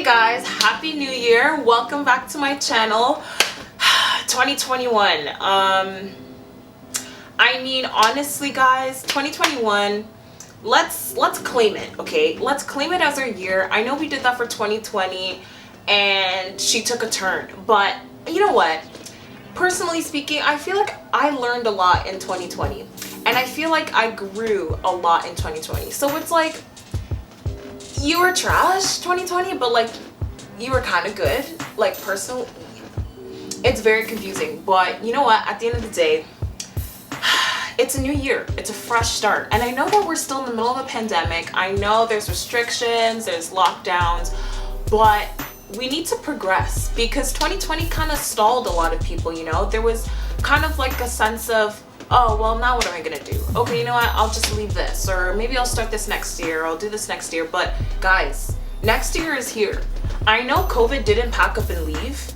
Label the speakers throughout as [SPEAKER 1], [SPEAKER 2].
[SPEAKER 1] guys, happy new year. Welcome back to my channel. 2021. I mean, honestly guys, 2021, let's claim it, okay? Let's claim it as our year. I know we did that for 2020 and she took a turn, but you know what? Personally speaking, I feel like I learned a lot in 2020 and I feel like I grew a lot in 2020. So it's like, you were trash 2020, but like you were kind of good. Like personally, it's very confusing, but you know what? At the end of the day, it's a new year. It's a fresh start. And I know that we're still in the middle of a pandemic. I know there's restrictions, there's lockdowns, but we need to progress because 2020 kind of stalled a lot of people, you know? There was kind of like a sense of, oh, well, now what am I gonna do? Okay, you know what? I'll just leave this, or maybe I'll start this next year, or I'll do this next year. But guys, next year is here. I know COVID didn't pack up and leave.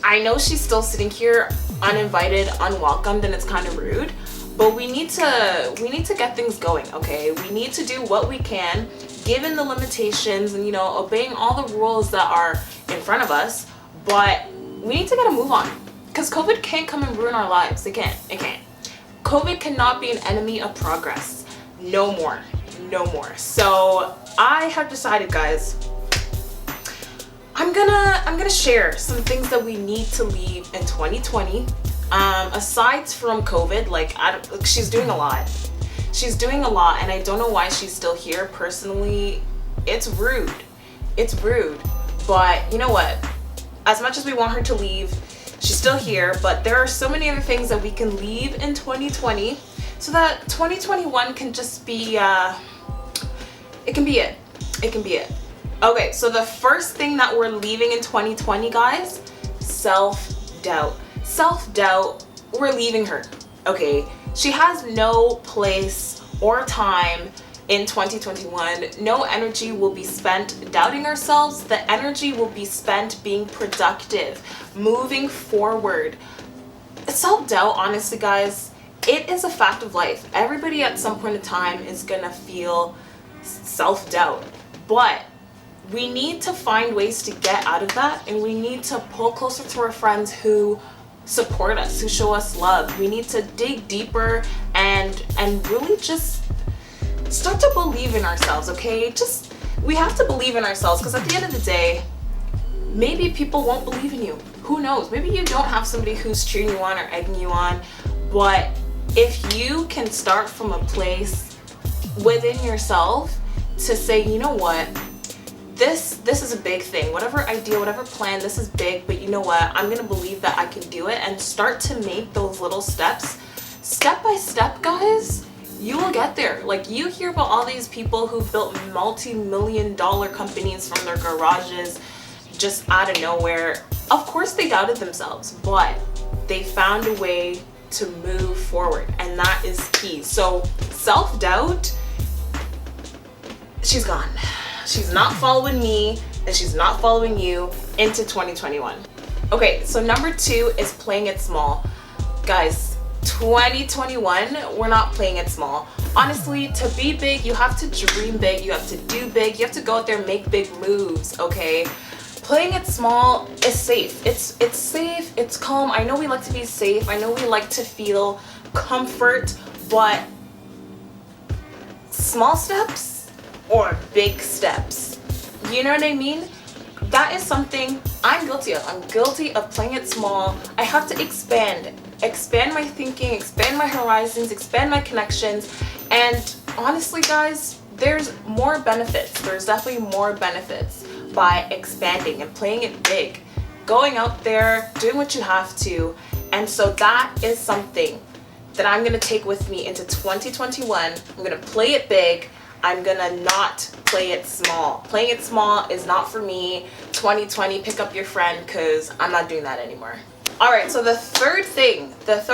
[SPEAKER 1] I know she's still sitting here uninvited, unwelcomed, and it's kind of rude. But we need to get things going, okay? We need to do what we can, given the limitations and, you know, obeying all the rules that are in front of us. But we need to get a move on, because COVID can't come and ruin our lives. It can't. COVID cannot be an enemy of progress. No more. So I have decided, guys, I'm gonna share some things that we need to leave in 2020. Aside from COVID, like she's doing a lot. She's doing a lot, and I don't know why she's still here. Personally, it's rude. But you know what? As much as we want her to leave, she's still here. But there are so many other things that we can leave in 2020, so that 2021 can just be. It can be it. Okay, so the first thing that we're leaving in 2020, guys, self-doubt. Self-doubt, we're leaving her, okay? She has no place or time in 2021. No energy will be spent doubting ourselves. The energy will be spent being productive, moving forward. Self-doubt, honestly, guys, it is a fact of life. Everybody at some point in time is gonna feel self-doubt, but we need to find ways to get out of that, and we need to pull closer to our friends who support us, who show us love. We need to dig deeper and really just start to believe in ourselves, okay? We have to believe in ourselves, because at the end of the day, maybe people won't believe in you. Who knows? Maybe you don't have somebody who's cheering you on or egging you on, but if you can start from a place within yourself to say, you know what? This is a big thing. Whatever idea, whatever plan, this is big, but you know what? I'm gonna believe that I can do it, and start to make those little steps. Step by step, guys, you will get there. Like, you hear about all these people who built multi-million-dollar companies from their garages just out of nowhere. Of course they doubted themselves, but they found a way to move forward, and that is key. So self-doubt, she's gone. She's not following me, and she's not following you into 2021. Okay, so number 2 is playing it small. Guys, 2021, we're not playing it small. Honestly, to be big, you have to dream big, you have to do big, you have to go out there and make big moves, okay? Playing it small is safe. It's safe, it's calm. I know we like to be safe, I know we like to feel comfort, but small steps or big steps, you know what I mean? That is something I'm guilty of. I'm guilty of playing it small. I have to expand my thinking, expand my horizons, expand my connections. And honestly, guys, there's more benefits. There's definitely more benefits by expanding and playing it big, going out there, doing what you have to. And so that is something that I'm gonna take with me into 2021. I'm gonna play it big. I'm gonna not play it small. Playing it small is not for me. 2020, pick up your friend, because I'm not doing that anymore. All right, so the third thing that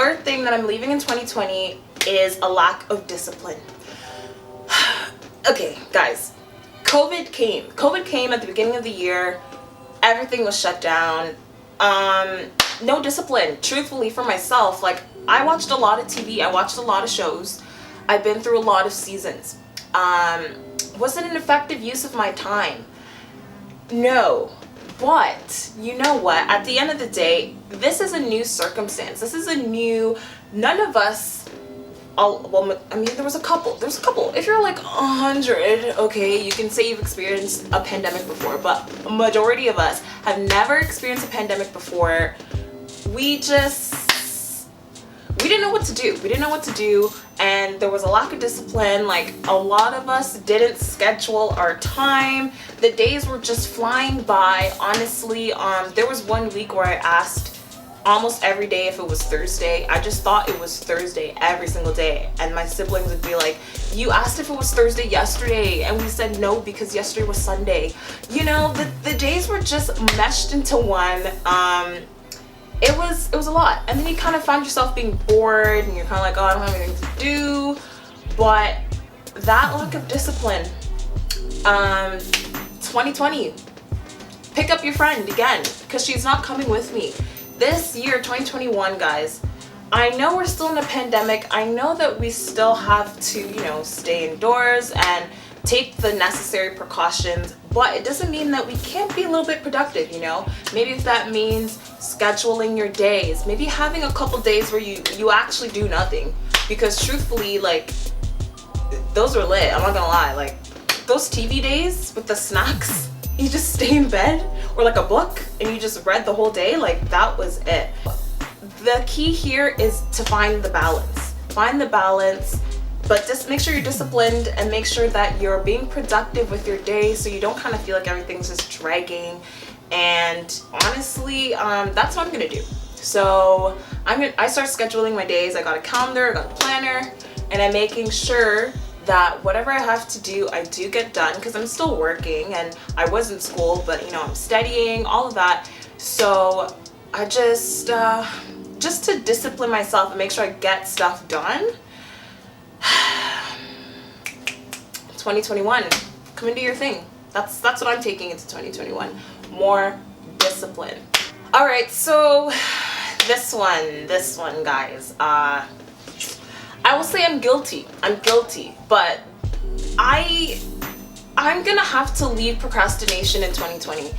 [SPEAKER 1] I'm leaving in 2020 is a lack of discipline. Okay, guys, COVID came at the beginning of the year. Everything was shut down. No discipline, truthfully, for myself. Like, I watched a lot of TV, I watched a lot of shows. I've been through a lot of seasons. Was it an effective use of my time? No. But you know what? At the end of the day, this is a new circumstance. This is a new, none of us, well, I mean, there was a couple. If you're like 100, okay, you can say you've experienced a pandemic before, but a majority of us have never experienced a pandemic before. We didn't know what to do. And there was a lack of discipline. Like, a lot of us didn't schedule our time. The days were just flying by. Honestly, there was one week where I asked almost every day if it was Thursday. I just thought it was Thursday every single day. And my siblings would be like, you asked if it was Thursday yesterday. And we said no because yesterday was Sunday. You know, the days were just meshed into one. It was a lot. And then you kind of find yourself being bored and you're kind of like, oh, I don't have anything to do. But that lack of discipline, 2020, pick up your friend again, because she's not coming with me. This year, 2021, guys, I know we're still in a pandemic. I know that we still have to, you know, stay indoors and take the necessary precautions, but it doesn't mean that we can't be a little bit productive, you know? Maybe if that means scheduling your days, maybe having a couple days where you actually do nothing, because truthfully, like, those were lit. I'm not gonna lie. Like, those TV days with the snacks, you just stay in bed, or like a book and you just read the whole day, like, that was it. The key here is to find the balance. But just make sure you're disciplined and make sure that you're being productive with your day, so you don't kind of feel like everything's just dragging. And honestly, that's what I'm gonna do. So I start scheduling my days. I got a calendar, I got a planner, and I'm making sure that whatever I have to do, I do get done, because I'm still working and I was in school, but you know, I'm studying, all of that. So I just to discipline myself and make sure I get stuff done. 2021, come and do your thing. That's what I'm taking into 2021. More discipline. All right, so this one, guys. I will say I'm guilty, but I'm gonna have to leave procrastination in 2020.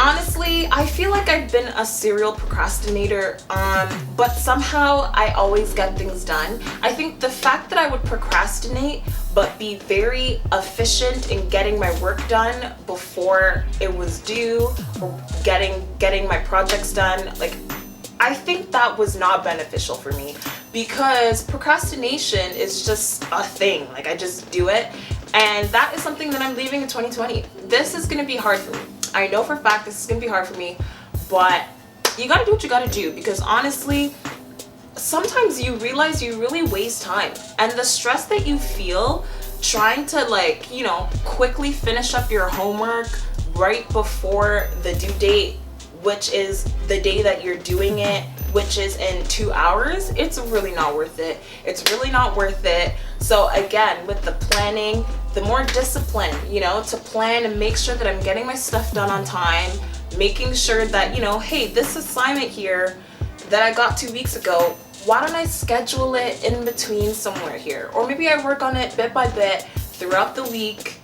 [SPEAKER 1] Honestly, I feel like I've been a serial procrastinator, but somehow I always get things done. I think the fact that I would procrastinate but be very efficient in getting my work done before it was due, or getting my projects done, like, I think that was not beneficial for me, because procrastination is just a thing. Like, I just do it, and that is something that I'm leaving in 2020. This is gonna be hard for me. I know for a fact this is gonna be hard for me, but you gotta do what you gotta do, because honestly, sometimes you realize you really waste time, and the stress that you feel trying to, like, you know, quickly finish up your homework right before the due date, which is the day that you're doing it, which is in 2 hours, it's really not worth it. So again, with the planning, the more discipline, you know, to plan and make sure that I'm getting my stuff done on time, making sure that, you know, hey, this assignment here that I got 2 weeks ago, why don't I schedule it in between somewhere here? Or maybe I work on it bit by bit throughout the week,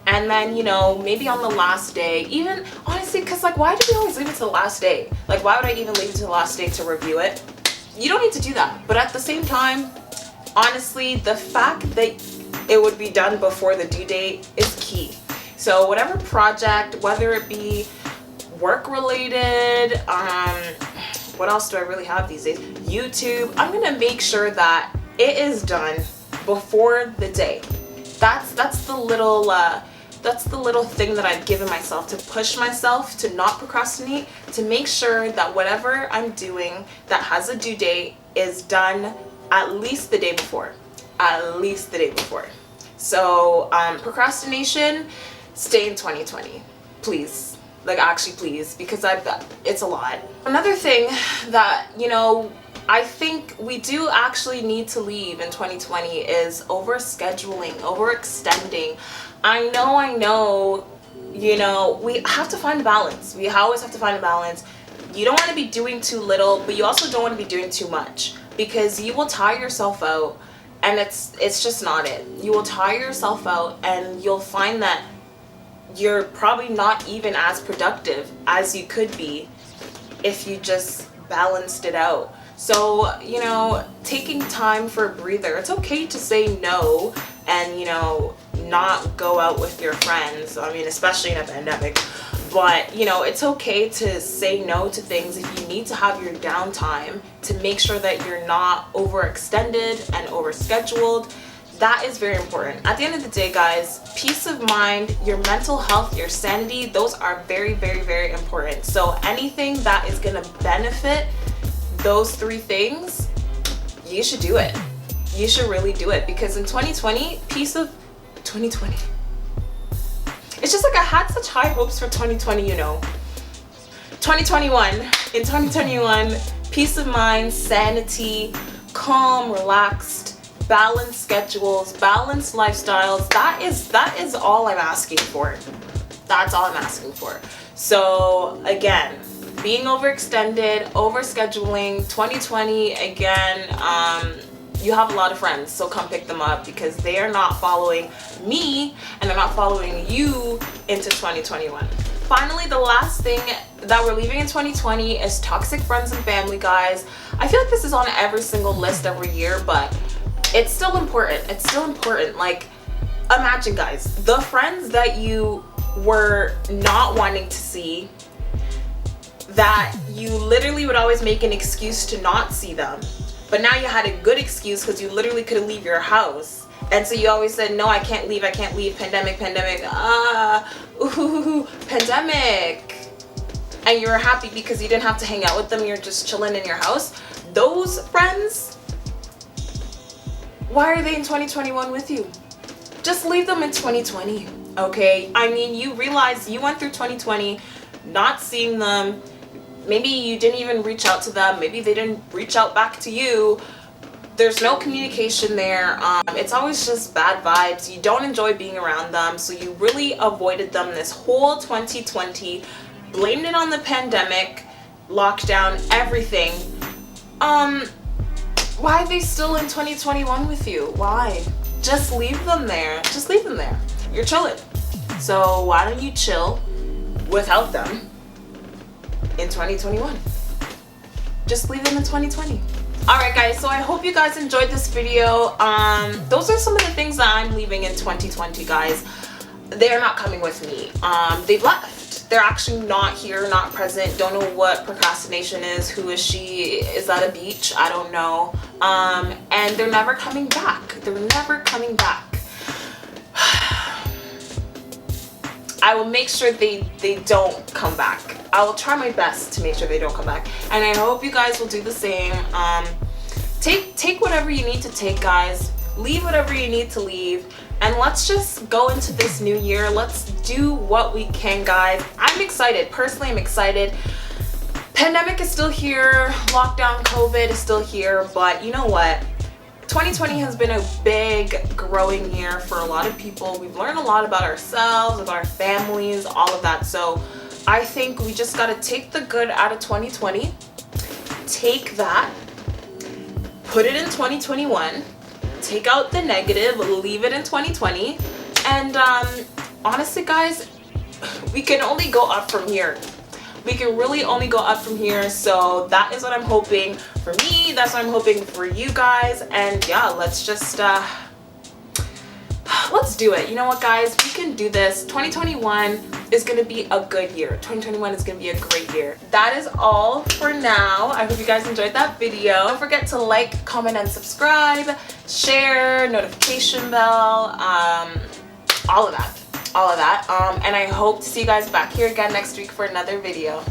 [SPEAKER 1] and then, you know, maybe on the last day, even, honestly, because, like, why do we always leave it to the last day? Like, why would I even leave it to the last day to review it? You don't need to do that. But at the same time, honestly, the fact that it would be done before the due date is key. So whatever project, whether it be work related, what else do I really have these days? YouTube, I'm gonna make sure that it is done before the day. That's the little thing that I've given myself to push myself to not procrastinate, to make sure that whatever I'm doing that has a due date is done at least the day before. So procrastination, stay in 2020, please. Like, actually, please, because it's a lot. Another thing that, you know, I think we do actually need to leave in 2020 is overscheduling, overextending. I know, you know, we have to find a balance. We always have to find a balance. You don't want to be doing too little, but you also don't want to be doing too much, because you will tire yourself out, and it's just not it. You will tire yourself out, and you'll find that you're probably not even as productive as you could be if you just balanced it out. So, you know, taking time for a breather. It's okay to say no and, you know, not go out with your friends. I mean, especially in a pandemic. But, you know, it's okay to say no to things if you need to have your downtime to make sure that you're not overextended and overscheduled. That is very important. At the end of the day, guys, peace of mind, your mental health, your sanity, those are very, very, very important. So anything that is going to benefit those three things, you should do it. You should really do it, because in 2020, 2020. It's just like I had such high hopes for 2020, you know. 2021, in 2021, peace of mind, sanity, calm, relaxed, balanced schedules, balanced lifestyles. That is all I'm asking for. That's all I'm asking for. So again, being overextended, overscheduling, 2020, again, you have a lot of friends, so come pick them up, because they are not following me and they're not following you into 2021. Finally, the last thing that we're leaving in 2020 is toxic friends and family, guys. I feel like this is on every single list every year, but it's still important. It's still important. Like, imagine, guys, the friends that you were not wanting to see, that you literally would always make an excuse to not see them, but now you had a good excuse because you literally couldn't leave your house, and so you always said, no, I can't leave, pandemic, pandemic, pandemic, and you were happy because you didn't have to hang out with them, you're just chilling in your house. Those friends, why are they in 2021 with you? Just leave them in 2020, okay? I mean, you realize you went through 2020 not seeing them. Maybe you didn't even reach out to them. Maybe they didn't reach out back to you. There's no communication there. It's always just bad vibes. You don't enjoy being around them, so you really avoided them this whole 2020, blamed it on the pandemic, lockdown, everything. Why are they still in 2021 with you? Why? Just leave them there. Just leave them there. You're chilling. So why don't you chill without them in 2021? Just leave them in 2020. Alright guys, so I hope you guys enjoyed this video. Those are some of the things that I'm leaving in 2020, guys. They're not coming with me. They've left. They're actually not here, not present. Don't know what procrastination is. Who is she? Is that a beach? I don't know. And they're never coming back. They're never coming back. I will make sure they don't come back. I will try my best to make sure they don't come back. And I hope you guys will do the same. Take whatever you need to take, guys. Leave whatever you need to leave. And let's just go into this new year. Let's do what we can, guys. I'm excited. Personally, I'm excited. Pandemic is still here. Lockdown, COVID is still here. But you know what? 2020 has been a big growing year for a lot of people. We've learned a lot about ourselves, about our families, all of that. So I think we just got to take the good out of 2020, take that, put it in 2021, take out the negative, leave it in 2020. And honestly, guys, we can only go up from here. We can really only go up from here. So that is what I'm hoping for me. That's what I'm hoping for you guys. And yeah, let's just let's do it. You know what, guys, we can do this. 2021 is going to be a good year. 2021 is going to be a great year. That is all for now. I hope you guys enjoyed that video. Don't forget to like, comment, and subscribe, share, notification bell, all of that. And I hope to see you guys back here again next week for another video.